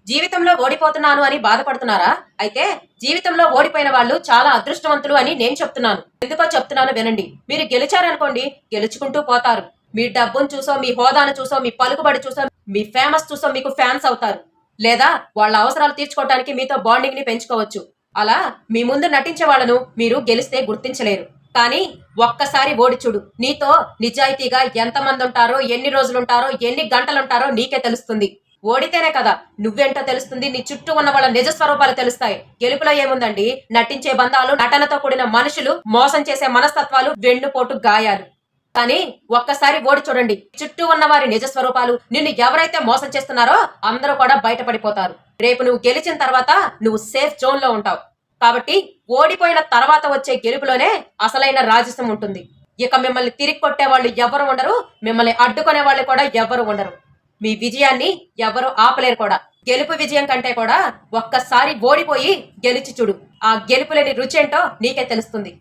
జీవితంలో ఓడిపోతున్నాను అని బాధపడుతున్నారా? అయితే జీవితంలో ఓడిపోయిన వాళ్ళు చాలా అదృష్టవంతులు అని నేను చెప్తున్నాను. ఎందుకో చెప్తున్నాను వినండి. మీరు గెలిచారనుకోండి, గెలుచుకుంటూ పోతారు. మీ డబ్బును చూసో, మీ హోదాను చూసో, మీ పలుకుబడి చూసో, మీ ఫేమస్ చూసో మీకు ఫ్యాన్స్ అవుతారు. లేదా వాళ్ళ అవసరాలు తీర్చుకోవడానికి మీతో బాండింగ్ ని పెంచుకోవచ్చు. అలా మీ ముందు నటించే వాళ్ళను మీరు గెలిస్తే గుర్తించలేరు. కానీ ఒక్కసారి ఓడి చూడు. నీతో నిజాయితీగా ఎంతమంది ఉంటారో, ఎన్ని రోజులుంటారో, ఎన్ని గంటలుంటారో నీకే తెలుస్తుంది. ఓడితేనే కదా నువ్వేంటో తెలుస్తుంది. నీ చుట్టూ ఉన్న వాళ్ళ నిజ స్వరూపాలు తెలుస్తాయి. గెలుపులో ఏముందండి? నటించే బంధాలు, నటనతో కూడిన మనుషులు, మోసం చేసే మనస్తత్వాలు, వెన్నుపోటు గాయాలు. కానీ ఒక్కసారి ఓడి చూడండి. చుట్టూ ఉన్న వారి నిజ స్వరూపాలు, నిన్ను ఎవరైతే మోసం చేస్తున్నారో అందరూ కూడా బయటపడిపోతారు. రేపు నువ్వు గెలిచిన తర్వాత నువ్వు సేఫ్ జోన్ లో ఉంటావు. కాబట్టి ఓడిపోయిన తర్వాత వచ్చే గెలుపులోనే అసలైన రాజసం ఉంటుంది. ఇక మిమ్మల్ని తిరిగి కొట్టే వాళ్ళు ఎవరు ఉండరు, మిమ్మల్ని అడ్డుకునే వాళ్ళు కూడా ఎవరు ఉండరు. మీ విజయాన్ని ఎవరు ఆపలేరు కూడా. గెలుపు విజయం కంటే కూడా ఒక్కసారి ఓడిపోయి గెలిచి చూడు. ఆ గెలుపులేని రుచేంటో నీకే తెలుస్తుంది.